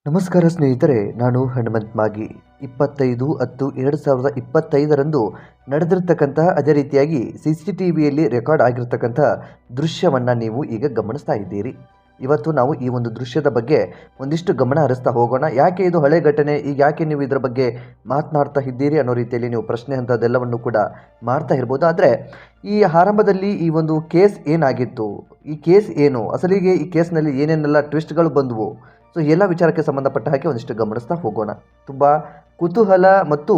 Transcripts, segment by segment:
ನಮಸ್ಕಾರ ಸ್ನೇಹಿತರೆ, ನಾನು ಹನುಮಂತ್ ಮಾಗಿ. 25/10/2025 ನಡೆದಿರ್ತಕ್ಕಂತಹ ಅದೇ ರೀತಿಯಾಗಿ CCTVಯಲ್ಲಿ ರೆಕಾರ್ಡ್ ಆಗಿರ್ತಕ್ಕಂಥ ದೃಶ್ಯವನ್ನು ನೀವು ಈಗ ಗಮನಿಸ್ತಾ ಇದ್ದೀರಿ. ಇವತ್ತು ನಾವು ಈ ಒಂದು ದೃಶ್ಯದ ಬಗ್ಗೆ ಒಂದಿಷ್ಟು ಗಮನ ಹರಿಸ್ತಾ ಹೋಗೋಣ. ಯಾಕೆ ಇದು ಹಳೆ ಘಟನೆ, ಈಗ ಯಾಕೆ ನೀವು ಇದರ ಬಗ್ಗೆ ಮಾತನಾಡ್ತಾ ಇದ್ದೀರಿ ಅನ್ನೋ ರೀತಿಯಲ್ಲಿ ನೀವು ಪ್ರಶ್ನೆ ಅಂಥದ್ದೆಲ್ಲವನ್ನು ಕೂಡ ಮಾಡ್ತಾ ಇರ್ಬೋದು. ಆದರೆ ಈ ಆರಂಭದಲ್ಲಿ ಈ ಒಂದು ಕೇಸ್ ಏನಾಗಿತ್ತು, ಈ ಕೇಸ್ ಏನು, ಅಸಲಿಗೆ ಈ ಕೇಸ್ನಲ್ಲಿ ಏನೇನೆಲ್ಲ ಟ್ವಿಸ್ಟ್ಗಳು ಬಂದವು, ಸೊ ಎಲ್ಲ ವಿಚಾರಕ್ಕೆ ಸಂಬಂಧಪಟ್ಟ ಹಾಗೆ ಒಂದಿಷ್ಟು ಗಮನಿಸ್ತಾ ಹೋಗೋಣ. ತುಂಬ ಕುತೂಹಲ ಮತ್ತು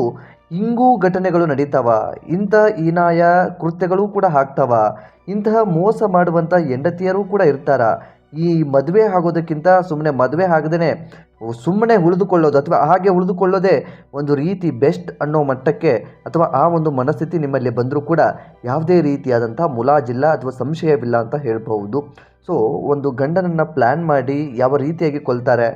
ಇಂಗೂ ಘಟನೆಗಳು ನಡೀತಾವ, ಇಂಥ ಹೀನಾಯ ಕೃತ್ಯಗಳು ಕೂಡ ಆಗ್ತಾವ, ಇಂತಹ ಮೋಸ ಮಾಡುವಂಥ ಹೆಂಡತಿಯರು ಕೂಡ ಇರ್ತಾರ. ಈ ಮದುವೆ ಆಗೋದಕ್ಕಿಂತ ಸುಮ್ಮನೆ ಮದುವೆ ಆಗದೇ ಸುಮ್ಮನೆ ಉಳಿದುಕೊಳ್ಳೋದು ಅಥವಾ ಹಾಗೆ ಉಳಿದುಕೊಳ್ಳೋದೇ ಒಂದು ರೀತಿ ಬೆಸ್ಟ್ ಅನ್ನೋ ಮಟ್ಟಕ್ಕೆ ಅಥವಾ ಆ ಒಂದು ಮನಸ್ಥಿತಿ ನಿಮ್ಮಲ್ಲಿ ಬಂದರೂ ಕೂಡ ಯಾವುದೇ ರೀತಿಯಾದಂಥ ಮುಲಾಜಿಲ್ಲ ಅಥವಾ ಸಂಶಯವಿಲ್ಲ ಅಂತ ಹೇಳ್ಬೋದು. ಸೊ ಒಂದು ಗಂಡನನ್ನು ಪ್ಲ್ಯಾನ್ ಮಾಡಿ ಯಾವ ರೀತಿಯಾಗಿ ಕೊಲ್ತಾರೆ,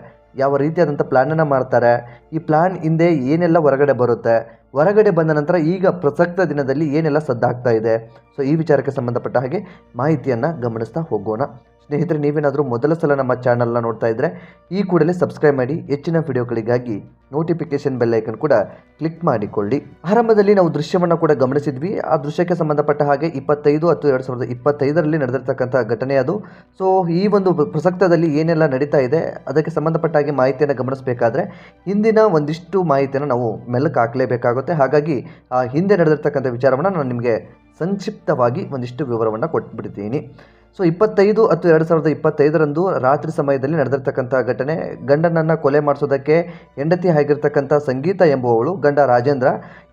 ಯಾವ ರೀತಿಯಾದಂಥ ಪ್ಲ್ಯಾನನ್ನು ಮಾಡ್ತಾರೆ, ಈ ಪ್ಲ್ಯಾನ್ ಹಿಂದೆ ಏನೆಲ್ಲ ಹೊರಗಡೆ ಬರುತ್ತೆ, ಹೊರಗಡೆ ಬಂದ ನಂತರ ಈಗ ಪ್ರಸಕ್ತ ದಿನದಲ್ಲಿ ಏನೆಲ್ಲ ಸದ್ದಾಗ್ತಾ ಇದೆ, ಸೊ ಈ ವಿಚಾರಕ್ಕೆ ಸಂಬಂಧಪಟ್ಟ ಹಾಗೆ ಮಾಹಿತಿಯನ್ನು ಗಮನಿಸ್ತಾ ಹೋಗೋಣ. ಸ್ನೇಹಿತರೆ, ನೀವೇನಾದರೂ ಮೊದಲ ಸಲ ನಮ್ಮ ಚಾನಲ್ನ ನೋಡ್ತಾ ಇದ್ದರೆ ಈ ಕೂಡಲೇ ಸಬ್ಸ್ಕ್ರೈಬ್ ಮಾಡಿ. ಹೆಚ್ಚಿನ ವಿಡಿಯೋಗಳಿಗಾಗಿ ನೋಟಿಫಿಕೇಷನ್ ಬೆಲ್ ಐಕನ್ ಕೂಡ ಕ್ಲಿಕ್ ಮಾಡಿಕೊಳ್ಳಿ. ಆರಂಭದಲ್ಲಿ ನಾವು ದೃಶ್ಯವನ್ನು ಕೂಡ ಗಮನಿಸಿದ್ವಿ. ಆ ದೃಶ್ಯಕ್ಕೆ ಸಂಬಂಧಪಟ್ಟ ಹಾಗೆ 25/10/2025 ನಡೆದಿರ್ತಕ್ಕಂಥ ಘಟನೆ ಅದು. ಸೊ ಈ ಒಂದು ಪ್ರಸಕ್ತದಲ್ಲಿ ಏನೆಲ್ಲ ನಡೀತಾ ಇದೆ ಅದಕ್ಕೆ ಸಂಬಂಧಪಟ್ಟ ಹಾಗೆ ಮಾಹಿತಿಯನ್ನು ಗಮನಿಸಬೇಕಾದ್ರೆ ಹಿಂದಿನ ಒಂದಿಷ್ಟು ಮಾಹಿತಿಯನ್ನು ನಾವು ಮೆಲ್ಲಕ್ಕೆ ಹಾಕಲೇಬೇಕಾಗುತ್ತೆ. ಹಾಗಾಗಿ ಆ ಹಿಂದೆ ನಡೆದಿರ್ತಕ್ಕಂಥ ವಿಚಾರವನ್ನು ನಾನು ನಿಮಗೆ ಸಂಕ್ಷಿಪ್ತವಾಗಿ ಒಂದಿಷ್ಟು ವಿವರವನ್ನು ಕೊಟ್ಬಿಡ್ತೀನಿ. ಸೊ 25/10/2025 ರಾತ್ರಿ ಸಮಯದಲ್ಲಿ ನಡೆದಿರ್ತಕ್ಕಂಥ ಘಟನೆ. ಗಂಡನನ್ನು ಕೊಲೆ ಮಾಡಿಸೋದಕ್ಕೆ ಹೆಂಡತಿ ಆಗಿರ್ತಕ್ಕಂಥ ಸಂಗೀತ ಎಂಬುವವಳು, ಗಂಡ ರಾಜೇಂದ್ರ,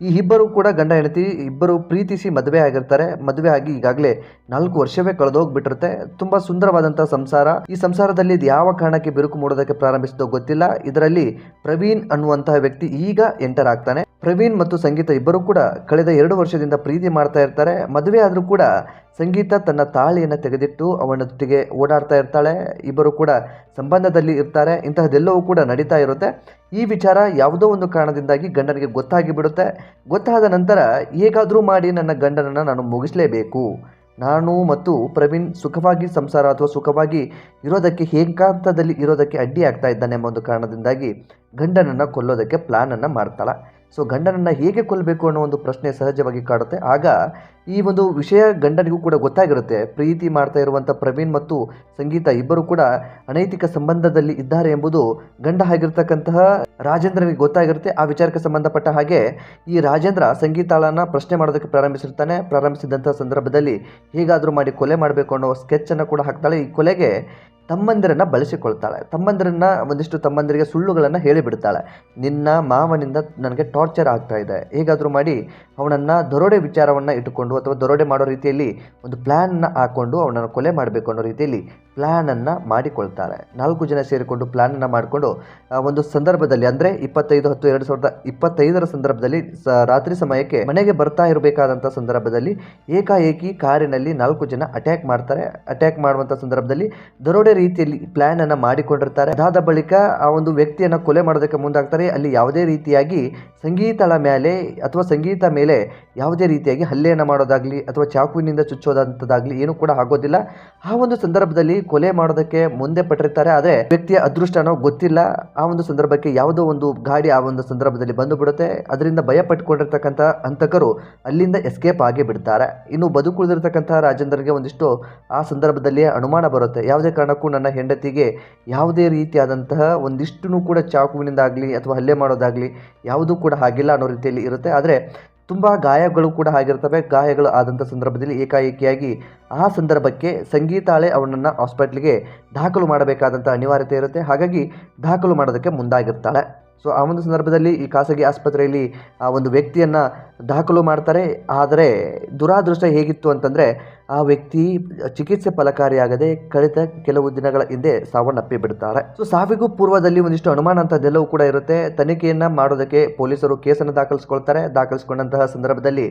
ಈ ಇಬ್ಬರು ಕೂಡ ಗಂಡ ಹೆಂಡತಿ ಇಬ್ಬರು ಪ್ರೀತಿಸಿ ಮದುವೆ ಆಗಿರ್ತಾರೆ. ಮದುವೆ ಆಗಿ ಈಗಾಗಲೇ 4 ವರ್ಷವೇ ಕಳೆದೋಗ್ಬಿಟ್ಟಿರುತ್ತೆ. ತುಂಬ ಸುಂದರವಾದಂಥ ಸಂಸಾರ. ಈ ಸಂಸಾರದಲ್ಲಿ ಇದು ಯಾವ ಕಾರಣಕ್ಕೆ ಬಿರುಕು ಮೂಡೋದಕ್ಕೆ ಪ್ರಾರಂಭಿಸಿದೋ ಗೊತ್ತಿಲ್ಲ. ಇದರಲ್ಲಿ ಪ್ರವೀಣ್ ಅನ್ನುವಂತಹ ವ್ಯಕ್ತಿ ಈಗ ಎಂಟರ್ ಆಗ್ತಾನೆ. ಪ್ರವೀಣ್ ಮತ್ತು ಸಂಗೀತ ಇಬ್ಬರು ಕೂಡ ಕಳೆದ 2 ವರ್ಷದಿಂದ ಪ್ರೀತಿ ಮಾಡ್ತಾ ಇರ್ತಾರೆ. ಮದುವೆ ಆದರೂ ಕೂಡ ಸಂಗೀತ ತನ್ನ ತಾಳಿಯನ್ನು ತೆಗೆದಿಟ್ಟು ಅವನೊಟ್ಟಿಗೆ ಓಡಾಡ್ತಾ ಇರ್ತಾಳೆ. ಇಬ್ಬರು ಕೂಡ ಸಂಬಂಧದಲ್ಲಿ ಇರ್ತಾರೆ. ಇಂತಹದ್ದೆಲ್ಲವೂ ಕೂಡ ನಡೀತಾ ಇರುತ್ತೆ. ಈ ವಿಚಾರ ಯಾವುದೋ ಒಂದು ಕಾರಣದಿಂದಾಗಿ ಗಂಡನಿಗೆ ಗೊತ್ತಾಗಿ ಬಿಡುತ್ತೆ. ಗೊತ್ತಾದ ನಂತರ ಹೇಗಾದರೂ ಮಾಡಿ ನನ್ನ ಗಂಡನನ್ನು ನಾನು ಮುಗಿಸಲೇಬೇಕು, ನಾನು ಮತ್ತು ಪ್ರವೀಣ್ ಸುಖವಾಗಿ ಸಂಸಾರ ಅಥವಾ ಸುಖವಾಗಿ ಇರೋದಕ್ಕೆ, ಏಕಾಂತದಲ್ಲಿ ಇರೋದಕ್ಕೆ ಅಡ್ಡಿ ಆಗ್ತಾ ಇದ್ದಾನೆ ಎಂಬ ಒಂದು ಕಾರಣದಿಂದಾಗಿ ಗಂಡನನ್ನು ಕೊಲ್ಲೋದಕ್ಕೆ ಪ್ಲ್ಯಾನನ್ನು ಮಾಡ್ತಾಳೆ. ಸೊ ಗಂಡನನ್ನು ಹೇಗೆ ಕೊಲ್ಲಬೇಕು ಅನ್ನೋ ಒಂದು ಪ್ರಶ್ನೆ ಸಹಜವಾಗಿ ಕಾಡುತ್ತೆ. ಆಗ ಈ ಒಂದು ವಿಷಯ ಗಂಡನಿಗೂ ಕೂಡ ಗೊತ್ತಾಗಿರುತ್ತೆ. ಪ್ರೀತಿ ಮಾಡ್ತಾ ಇರುವಂಥ ಪ್ರವೀಣ್ ಮತ್ತು ಸಂಗೀತ ಇಬ್ಬರು ಕೂಡ ಅನೈತಿಕ ಸಂಬಂಧದಲ್ಲಿ ಇದ್ದಾರೆ ಎಂಬುದು ಗಂಡ ಆಗಿರ್ತಕ್ಕಂತಹ ರಾಜೇಂದ್ರನಿಗೆ ಗೊತ್ತಾಗಿರುತ್ತೆ. ಆ ವಿಚಾರಕ್ಕೆ ಸಂಬಂಧಪಟ್ಟ ಹಾಗೆ ಈ ರಾಜೇಂದ್ರ ಸಂಗೀತಾಳನ್ನು ಪ್ರಶ್ನೆ ಮಾಡೋದಕ್ಕೆ ಪ್ರಾರಂಭಿಸಿರ್ತಾನೆ. ಪ್ರಾರಂಭಿಸಿದಂಥ ಸಂದರ್ಭದಲ್ಲಿ ಹೇಗಾದರೂ ಮಾಡಿ ಕೊಲೆ ಮಾಡಬೇಕು ಅನ್ನೋ ಸ್ಕೆಚ್ಚನ್ನು ಕೂಡ ಹಾಕ್ತಾಳೆ. ಈ ಕೊಲೆಗೆ ತಮ್ಮಂದಿರನ್ನು ಬಳಸಿಕೊಳ್ತಾಳೆ. ಒಂದಿಷ್ಟು ತಮ್ಮಂದಿರಿಗೆ ಸುಳ್ಳುಗಳನ್ನು ಹೇಳಿಬಿಡ್ತಾಳೆ. ನಿನ್ನ ಮಾವನಿಂದ ನನಗೆ ಟಾರ್ಚರ್ ಆಗ್ತಾ ಇದೆ, ಹೇಗಾದರೂ ಮಾಡಿ ಅವನನ್ನು ದರೋಡೆ ವಿಚಾರವನ್ನು ಇಟ್ಟುಕೊಂಡು ಅಥವಾ ದರೋಡೆ ಮಾಡೋ ರೀತಿಯಲ್ಲಿ ಒಂದು ಪ್ಲ್ಯಾನ್ನ ಹಾಕ್ಕೊಂಡು ಅವನನ್ನು ಕೊಲೆ ಮಾಡಬೇಕು ಅನ್ನೋ ರೀತಿಯಲ್ಲಿ ಪ್ಲ್ಯಾನನ್ನು ಮಾಡಿಕೊಳ್ತಾಳೆ. 4 ಜನ ಸೇರಿಕೊಂಡು ಪ್ಲ್ಯಾನನ್ನು ಮಾಡಿಕೊಂಡು ಒಂದು ಸಂದರ್ಭದಲ್ಲಿ ಅಂದರೆ 25/10/2025 ಸಂದರ್ಭದಲ್ಲಿ ರಾತ್ರಿ ಸಮಯಕ್ಕೆ ಮನೆಗೆ ಬರ್ತಾ ಇರಬೇಕಾದಂಥ ಸಂದರ್ಭದಲ್ಲಿ ಏಕಾಏಕಿ ಕಾರಿನಲ್ಲಿ 4 ಜನ ಅಟ್ಯಾಕ್ ಮಾಡ್ತಾರೆ. ಅಟ್ಯಾಕ್ ಮಾಡುವಂಥ ಸಂದರ್ಭದಲ್ಲಿ ದರೋಡೆ ರೀತಿಯಲ್ಲಿ ಪ್ಲ್ಯಾನನ್ನು ಮಾಡಿಕೊಂಡಿರ್ತಾರೆ. ಅದಾದ ಬಳಿಕ ಆ ಒಂದು ವ್ಯಕ್ತಿಯನ್ನು ಕೊಲೆ ಮಾಡೋದಕ್ಕೆ ಮುಂದಾಗ್ತಾರೆ. ಅಲ್ಲಿ ಯಾವುದೇ ರೀತಿಯಾಗಿ ಸಂಗೀತಳ ಮೇಲೆ ಅಥವಾ ಸಂಗೀತ ಮೇಲೆ ಯಾವುದೇ ರೀತಿಯಾಗಿ ಹಲ್ಲೆಯನ್ನು ಮಾಡೋದಾಗಲಿ ಅಥವಾ ಚಾಕುವಿನಿಂದ ಚುಚ್ಚೋದಂಥದ್ದಾಗಲಿ ಏನೂ ಕೂಡ ಆಗೋದಿಲ್ಲ. ಆ ಒಂದು ಸಂದರ್ಭದಲ್ಲಿ ಕೊಲೆ ಮಾಡೋದಕ್ಕೆ ಮುಂದೆ ಪಟ್ಟಿರ್ತಾರೆ. ಆದರೆ ವ್ಯಕ್ತಿಯ ಅದೃಷ್ಟನೋ ಗೊತ್ತಿಲ್ಲ. ಆ ಒಂದು ಸಂದರ್ಭಕ್ಕೆ ಯಾವುದೋ ಒಂದು ಗಾಡಿ ಆ ಒಂದು ಸಂದರ್ಭದಲ್ಲಿ ಬಂದು ಬಿಡುತ್ತೆ. ಅದರಿಂದ ಭಯ ಪಟ್ಟುಕೊಂಡಿರ್ತಕ್ಕಂಥ ಹಂತಕರು ಅಲ್ಲಿಂದ ಎಸ್ಕೇಪ್ ಆಗಿ ಬಿಡ್ತಾರೆ. ಇನ್ನು ಬದುಕುಳಿದಿರ್ತಕ್ಕಂಥ ರಾಜೇಂದ್ರಗೆ ಒಂದಿಷ್ಟು ಆ ಸಂದರ್ಭದಲ್ಲಿ ಅನುಮಾನ ಬರುತ್ತೆ. ಯಾವುದೇ ಕಾರಣಕ್ಕೂ ನನ್ನ ಹೆಂಡತಿಗೆ ಯಾವುದೇ ರೀತಿಯಾದಂತಹ ಒಂದಿಷ್ಟು ಕೂಡ ಚಾಕುವಿನಿಂದಾಗಲಿ ಅಥವಾ ಹಲ್ಲೆ ಮಾಡೋದಾಗಲಿ ಯಾವುದೂ ಕೂಡ ಆಗಿಲ್ಲ ಅನ್ನೋ ರೀತಿಯಲ್ಲಿ ಇರುತ್ತೆ. ಆದರೆ ತುಂಬ ಗಾಯಗಳು ಕೂಡ ಆಗಿರ್ತವೆ. ಗಾಯಗಳು ಆದಂಥ ಸಂದರ್ಭದಲ್ಲಿ ಏಕಾಏಕಿಯಾಗಿ ಆ ಸಂದರ್ಭಕ್ಕೆ ಸಂಗೀತಾಳೆ ಅವನನ್ನು ಹಾಸ್ಪಿಟ್ಲಿಗೆ ದಾಖಲು ಮಾಡಬೇಕಾದಂಥ ಅನಿವಾರ್ಯತೆ ಇರುತ್ತೆ. ಹಾಗಾಗಿ ದಾಖಲು ಮಾಡೋದಕ್ಕೆ ಮುಂದಾಗಿರ್ತಾಳೆ. ಸೊ ಆ ಒಂದು ಸಂದರ್ಭದಲ್ಲಿ ಈ ಖಾಸಗಿ ಆಸ್ಪತ್ರೆಯಲ್ಲಿ ಆ ಒಂದು ವ್ಯಕ್ತಿಯನ್ನು ದಾಖಲು ಮಾಡ್ತಾರೆ. ಆದರೆ ದುರಾದೃಷ್ಟ ಹೇಗಿತ್ತು ಅಂತಂದರೆ ಆ ವ್ಯಕ್ತಿ ಚಿಕಿತ್ಸೆ ಫಲಕಾರಿಯಾಗದೆ ಕಳೆದ ಕೆಲವು ದಿನಗಳ ಹಿಂದೆ ಸಾವನ್ನಪ್ಪಿ ಬಿಡ್ತಾರೆ. ಸೊ ಸಾವಿಗೂ ಪೂರ್ವದಲ್ಲಿ ಒಂದಿಷ್ಟು ಅನುಮಾನ ಅಂಥದ್ದೆಲ್ಲವೂ ಕೂಡ ಇರುತ್ತೆ. ತನಿಖೆಯನ್ನು ಮಾಡೋದಕ್ಕೆ ಪೊಲೀಸರು ಕೇಸನ್ನು ದಾಖಲಿಸ್ಕೊಳ್ತಾರೆ. ದಾಖಲಿಸ್ಕೊಂಡಂತಹ ಸಂದರ್ಭದಲ್ಲಿ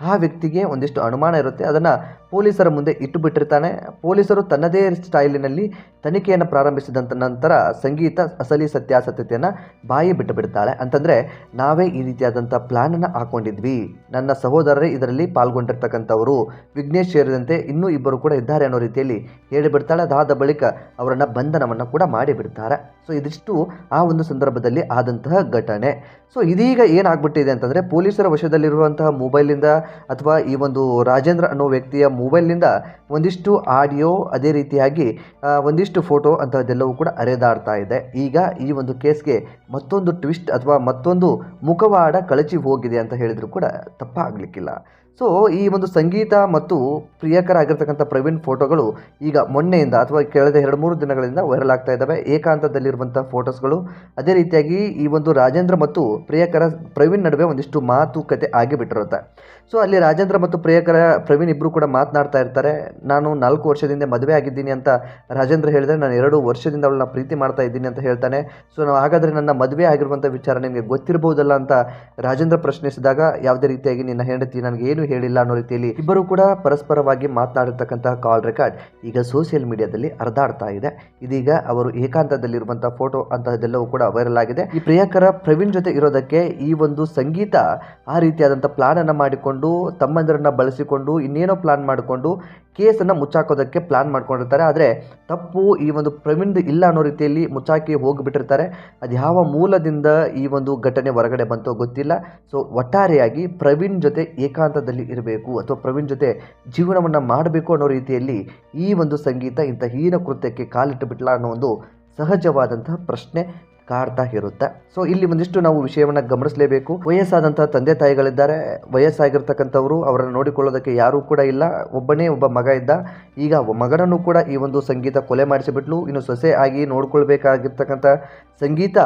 ಆ ವ್ಯಕ್ತಿಗೆ ಒಂದಿಷ್ಟು ಅನುಮಾನ ಇರುತ್ತೆ. ಅದನ್ನು ಪೊಲೀಸರ ಮುಂದೆ ಇಟ್ಟು ಬಿಟ್ಟಿರ್ತಾನೆ. ಪೊಲೀಸರು ತನ್ನದೇ ಸ್ಟೈಲಿನಲ್ಲಿ ತನಿಖೆಯನ್ನು ಪ್ರಾರಂಭಿಸಿದಂಥ ನಂತರ ಸಂಗೀತ ಅಸಲಿ ಸತ್ಯಾಸತ್ಯತೆಯನ್ನು ಬಾಯಿ ಬಿಟ್ಟು ಬಿಡ್ತಾಳೆ. ಅಂತಂದರೆ ನಾವೇ ಈ ರೀತಿಯಾದಂಥ ಪ್ಲ್ಯಾನನ್ನು ಹಾಕ್ಕೊಂಡಿದ್ವಿ, ನನ್ನ ಸಹೋದರರೇ ಇದರಲ್ಲಿ ಪಾಲ್ಗೊಂಡಿರ್ತಕ್ಕಂಥವರು, ವಿಘ್ನೇಶ್ ಸೇರಿದಂತೆ ಇನ್ನೂ ಇಬ್ಬರು ಕೂಡ ಇದ್ದಾರೆ ಅನ್ನೋ ರೀತಿಯಲ್ಲಿ ಹೇಳಿಬಿಡ್ತಾಳೆ. ಅದಾದ ಬಳಿಕ ಅವರನ್ನು ಬಂಧನವನ್ನು ಕೂಡ ಮಾಡಿಬಿಡ್ತಾರೆ. ಸೊ ಇದಿಷ್ಟು ಆ ಒಂದು ಸಂದರ್ಭದಲ್ಲಿ ಆದಂತಹ ಘಟನೆ. ಸೊ ಇದೀಗ ಏನಾಗ್ಬಿಟ್ಟಿದೆ ಅಂತಂದರೆ ಪೊಲೀಸರ ವಶದಲ್ಲಿರುವಂತಹ ಮೊಬೈಲಿಂದ ಅಥವಾ ಈ ಒಂದು ರಾಜೇಂದ್ರ ಅನ್ನೋ ವ್ಯಕ್ತಿಯ ಮೊಬೈಲ್ನಿಂದ ಒಂದಿಷ್ಟು ಆಡಿಯೋ, ಅದೇ ರೀತಿಯಾಗಿ ಒಂದಿಷ್ಟು ಫೋಟೋ ಅಂತಹದ್ದೆಲ್ಲವೂ ಕೂಡ ಹರಿದಾಡ್ತಾ ಇದೆ. ಈಗ ಈ ಒಂದು ಕೇಸ್ಗೆ ಮತ್ತೊಂದು ಟ್ವಿಸ್ಟ್ ಅಥವಾ ಮತ್ತೊಂದು ಮುಖವಾಡ ಕಳಚಿ ಹೋಗಿದೆ ಅಂತ ಹೇಳಿದರೂ ಕೂಡ ತಪ್ಪಾಗಲಿಕ್ಕಿಲ್ಲ. ಸೊ ಈ ಒಂದು ಸಂಗೀತ ಮತ್ತು ಪ್ರಿಯಕರ ಆಗಿರ್ತಕ್ಕಂಥ ಪ್ರವೀಣ್ ಫೋಟೋಗಳು ಈಗ ಮೊನ್ನೆಯಿಂದ ಅಥವಾ ಕಳೆದ 2-3 ದಿನಗಳಿಂದ ವೈರಲ್ ಆಗ್ತಾ ಇದ್ದಾವೆ. ಏಕಾಂತದಲ್ಲಿರುವಂಥ ಫೋಟೋಸ್ಗಳು, ಅದೇ ರೀತಿಯಾಗಿ ಈ ಒಂದು ರಾಜೇಂದ್ರ ಮತ್ತು ಪ್ರವೀಣ್ ನಡುವೆ ಒಂದಿಷ್ಟು ಮಾತುಕತೆ ಆಗಿಬಿಟ್ಟಿರುತ್ತೆ. ಸೊ ಅಲ್ಲಿ ರಾಜೇಂದ್ರ ಮತ್ತು ಪ್ರವೀಣ್ ಇಬ್ಬರು ಕೂಡ ಮಾತನಾಡ್ತಾ ಇರ್ತಾರೆ. ನಾನು 4 ವರ್ಷದಿಂದ ಮದುವೆ ಆಗಿದ್ದೀನಿ ಅಂತ ರಾಜೇಂದ್ರ ಹೇಳಿದರೆ, ನಾನು 2 ವರ್ಷದಿಂದ ಅವಳನ್ನ ಪ್ರೀತಿ ಮಾಡ್ತಾ ಇದ್ದೀನಿ ಅಂತ ಹೇಳ್ತಾನೆ. ಸೊ ನಾವು ಹಾಗಾದರೆ ನನ್ನ ಮದುವೆ ಆಗಿರುವಂಥ ವಿಚಾರ ನಿಮಗೆ ಗೊತ್ತಿರಬಹುದಲ್ಲ ಅಂತ ರಾಜೇಂದ್ರ ಪ್ರಶ್ನಿಸಿದಾಗ, ಯಾವುದೇ ರೀತಿಯಾಗಿ ನಿನ್ನ ಹೆಂಡತಿ ನನಗೆ ಏನು ಹೇಳಿಲ್ಲ ಅನ್ನೋ ರೀತಿಯಲ್ಲಿ ಇಬ್ಬರು ಕೂಡ ಪರಸ್ಪರವಾಗಿ ಮಾತನಾಡಿರ್ತಕ್ಕಂತಹ ಕಾಲ್ ರೆಕಾರ್ಡ್ ಈಗ ಸೋಷಿಯಲ್ ಮೀಡಿಯಾದಲ್ಲಿ ಹರಿದಾಡ್ತಾ ಇದೆ. ಇದೀಗ ಅವರು ಏಕಾಂತದಲ್ಲಿರುವಂತಹ ಫೋಟೋ ಅಂತಹದ್ದೆಲ್ಲವೂ ಕೂಡ ವೈರಲ್ ಆಗಿದೆ. ಈ ಪ್ರಿಯಕರ ಪ್ರವೀಣ್ ಜೊತೆ ಇರೋದಕ್ಕೆ ಈ ಒಂದು ಸಂಗೀತ ಆ ರೀತಿಯಾದಂಥ ಪ್ಲಾನ್ ಅನ್ನು ಮಾಡಿಕೊಂಡು, ತಮ್ಮಂದಿರನ್ನ ಬಳಸಿಕೊಂಡು ಇನ್ನೇನೋ ಪ್ಲಾನ್ ಮಾಡಿಕೊಂಡು ಕೇಸನ್ನು ಮುಚ್ಚಾಕೋದಕ್ಕೆ ಪ್ಲಾನ್ ಮಾಡ್ಕೊಂಡಿರ್ತಾರೆ. ಆದರೆ ತಪ್ಪು ಈ ಒಂದು ಪ್ರವೀಣ್ ಇಲ್ಲ ಅನ್ನೋ ರೀತಿಯಲ್ಲಿ ಮುಚ್ಚಾಕಿ ಹೋಗಿಬಿಟ್ಟಿರ್ತಾರೆ. ಅದು ಯಾವ ಮೂಲದಿಂದ ಈ ಒಂದು ಘಟನೆ ಹೊರಗಡೆ ಬಂತೋ ಗೊತ್ತಿಲ್ಲ. ಸೊ ಒಟ್ಟಾರೆಯಾಗಿ ಪ್ರವೀಣ್ ಜೊತೆ ಏಕಾಂತದಲ್ಲಿ ಇರಬೇಕು ಅಥವಾ ಪ್ರವೀಣ್ ಜೊತೆ ಜೀವನವನ್ನು ಮಾಡಬೇಕು ಅನ್ನೋ ರೀತಿಯಲ್ಲಿ ಈ ಒಂದು ಸಂಗೀತ ಇಂಥ ಹೀನ ಕೃತ್ಯಕ್ಕೆ ಕಾಲಿಟ್ಟು ಬಿಟ್ಲ ಅನ್ನೋ ಒಂದು ಸಹಜವಾದಂತಹ ಪ್ರಶ್ನೆ ಕಾಡ್ತಾ ಇರುತ್ತೆ. ಸೊ ಇಲ್ಲಿ ಒಂದಿಷ್ಟು ನಾವು ವಿಷಯವನ್ನು ಗಮನಿಸಲೇಬೇಕು. ವಯಸ್ಸಾದಂತಹ ತಂದೆ ತಾಯಿಗಳಿದ್ದಾರೆ, ವಯಸ್ಸಾಗಿರ್ತಕ್ಕಂಥವರು, ಅವರನ್ನು ನೋಡಿಕೊಳ್ಳೋದಕ್ಕೆ ಯಾರೂ ಕೂಡ ಇಲ್ಲ. ಒಬ್ಬನೇ ಒಬ್ಬ ಮಗ ಇದ್ದ. ಈಗ ಮಗನನ್ನು ಕೂಡ ಈ ಒಂದು ಸಂಗೀತ ಕೊಲೆ ಮಾಡಿಸಿಬಿಟ್ಲು. ಇನ್ನು ಸೊಸೆ ಆಗಿ ನೋಡ್ಕೊಳ್ಬೇಕಾಗಿರ್ತಕ್ಕಂಥ ಸಂಗೀತ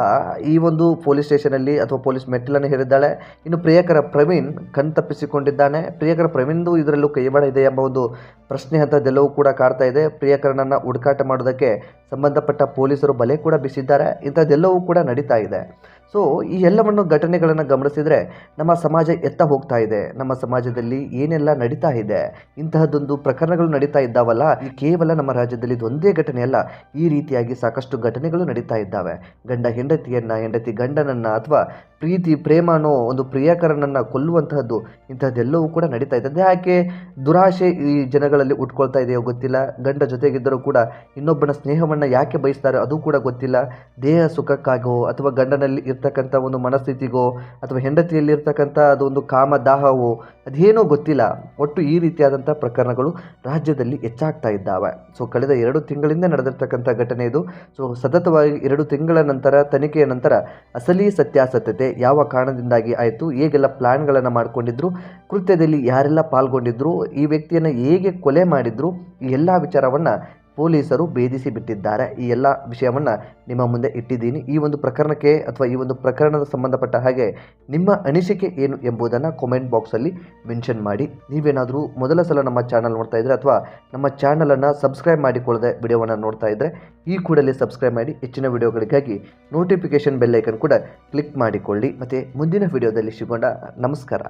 ಈ ಒಂದು ಪೊಲೀಸ್ ಸ್ಟೇಷನಲ್ಲಿ ಅಥವಾ ಪೊಲೀಸ್ ಮೆಟ್ಟಿಲನ್ನು ಹೇರಿದ್ದಾಳೆ. ಇನ್ನು ಪ್ರಿಯಕರ ಪ್ರವೀಣ್ ಕಣ್ತಪ್ಪಿಸಿಕೊಂಡಿದ್ದಾನೆ. ಪ್ರಿಯಕರ ಪ್ರವೀಣ್ದು ಇದರಲ್ಲೂ ಕೈವಾಡ ಇದೆ ಎಂಬ ಒಂದು ಪ್ರಶ್ನೆ ಅಂಥದ್ದೆಲ್ಲವೂ ಕೂಡ ಕಾಡ್ತಾ ಇದೆ. ಪ್ರಿಯಕರನನ್ನು ಹುಡುಕಾಟ ಮಾಡೋದಕ್ಕೆ ಸಂಬಂಧಪಟ್ಟ ಪೊಲೀಸರು ಬಲೆ ಕೂಡ ಬೀಸಿದ್ದಾರೆ. ಇಂಥದ್ದೆಲ್ಲವೂ ಕೂಡ ನಡೀತಾ ಇದೆ. ಸೊ ಈ ಎಲ್ಲವನ್ನು ಘಟನೆಗಳನ್ನು ಗಮನಿಸಿದರೆ ನಮ್ಮ ಸಮಾಜ ಎತ್ತ ಹೋಗ್ತಾ ಇದೆ, ನಮ್ಮ ಸಮಾಜದಲ್ಲಿ ಏನೆಲ್ಲ ನಡೀತಾ ಇದೆ, ಇಂತಹದ್ದೊಂದು ಪ್ರಕರಣಗಳು ನಡೀತಾ ಇದ್ದಾವಲ್ಲ, ಈ ಕೇವಲ ನಮ್ಮ ರಾಜ್ಯದಲ್ಲಿ ಇದೊಂದೇ ಘಟನೆ ಅಲ್ಲ, ಈ ರೀತಿಯಾಗಿ ಸಾಕಷ್ಟು ಘಟನೆಗಳು ನಡೀತಾ ಇದ್ದಾವೆ. ಗಂಡ ಹೆಂಡತಿಯನ್ನು, ಹೆಂಡತಿ ಗಂಡನನ್ನು ಅಥವಾ ಪ್ರೀತಿ ಪ್ರೇಮ ಅನ್ನೋ ಒಂದು ಪ್ರಿಯಕರನನ್ನು ಕೊಲ್ಲುವಂತಹದ್ದು ಇಂಥದ್ದೆಲ್ಲವೂ ಕೂಡ ನಡೀತಾ ಇದೆ. ಯಾಕೆ ದುರಾಶೆ ಈ ಜನಗಳಲ್ಲಿ ಉಟ್ಕೊಳ್ತಾ ಇದೆಯೋ ಗೊತ್ತಿಲ್ಲ. ಗಂಡ ಜೊತೆಗಿದ್ದರೂ ಕೂಡ ಇನ್ನೊಬ್ಬನ ಸ್ನೇಹವನ್ನು ಯಾಕೆ ಬಯಸ್ತಾರೆ ಅದು ಕೂಡ ಗೊತ್ತಿಲ್ಲ. ದೇಹ ಸುಖಕ್ಕಾಗೋ ಅಥವಾ ಗಂಡನಲ್ಲಿ ಇರ್ತಕ್ಕಂಥ ಒಂದು ಮನಸ್ಥಿತಿಗೋ ಅಥವಾ ಹೆಂಡತಿಯಲ್ಲಿ ಇರ್ತಕ್ಕಂಥ ಅದೊಂದು ಕಾಮದಾಹವೋ ಅದೇನೋ ಗೊತ್ತಿಲ್ಲ. ಒಟ್ಟು ಈ ರೀತಿಯಾದಂಥ ಪ್ರಕರಣಗಳು ರಾಜ್ಯದಲ್ಲಿ ಹೆಚ್ಚಾಗ್ತಾ ಇದ್ದಾವೆ. ಸೊ ಕಳೆದ 2 ತಿಂಗಳಿಂದ ನಡೆದಿರ್ತಕ್ಕಂಥ ಘಟನೆ ಇದು. ಸೊ ಸತತವಾಗಿ 2 ತಿಂಗಳ ನಂತರ ತನಿಖೆಯ ನಂತರ ಅಸಲಿ ಸತ್ಯಾಸತ್ಯತೆ ಯಾವ ಕಾರಣದಿಂದಾಗಿ ಆಯಿತು, ಹೇಗೆಲ್ಲ ಪ್ಲಾನ್ಗಳನ್ನು ಮಾಡಿಕೊಂಡಿದ್ರು, ಕೃತ್ಯದಲ್ಲಿ ಯಾರೆಲ್ಲ ಪಾಲ್ಗೊಂಡಿದ್ರು, ಈ ವ್ಯಕ್ತಿಯನ್ನು ಹೇಗೆ ಕೊಲೆ ಮಾಡಿದ್ರು, ಈ ಎಲ್ಲ ವಿಚಾರವನ್ನು ಪೊಲೀಸರು ಭೇದಿಸಿ ಬಿಟ್ಟಿದ್ದಾರೆ. ಈ ಎಲ್ಲ ವಿಷಯವನ್ನು ನಿಮ್ಮ ಮುಂದೆ ಇಟ್ಟಿದ್ದೀನಿ. ಈ ಒಂದು ಪ್ರಕರಣಕ್ಕೆ ಅಥವಾ ಈ ಒಂದು ಪ್ರಕರಣದ ಸಂಬಂಧಪಟ್ಟ ಹಾಗೆ ನಿಮ್ಮ ಅನಿಸಿಕೆ ಏನು ಎಂಬುದನ್ನು ಕಾಮೆಂಟ್ ಬಾಕ್ಸಲ್ಲಿ ಮೆನ್ಷನ್ ಮಾಡಿ. ನೀವೇನಾದರೂ ಮೊದಲ ಸಲ ನಮ್ಮ ಚಾನಲ್ ನೋಡ್ತಾ ಇದ್ದರೆ ಅಥವಾ ನಮ್ಮ ಚಾನಲನ್ನು ಸಬ್ಸ್ಕ್ರೈಬ್ ಮಾಡಿಕೊಳ್ಳದೆ ವಿಡಿಯೋವನ್ನು ನೋಡ್ತಾ ಇದ್ದರೆ ಈ ಕೂಡಲೇ ಸಬ್ಸ್ಕ್ರೈಬ್ ಮಾಡಿ. ಹೆಚ್ಚಿನ ವಿಡಿಯೋಗಳಿಗಾಗಿ ನೋಟಿಫಿಕೇಷನ್ ಬೆಲ್ ಐಕನ್ ಕೂಡ ಕ್ಲಿಕ್ ಮಾಡಿಕೊಳ್ಳಿ. ಮತ್ತು ಮುಂದಿನ ವಿಡಿಯೋದಲ್ಲಿ ಸಿಗೋಣ. ನಮಸ್ಕಾರ.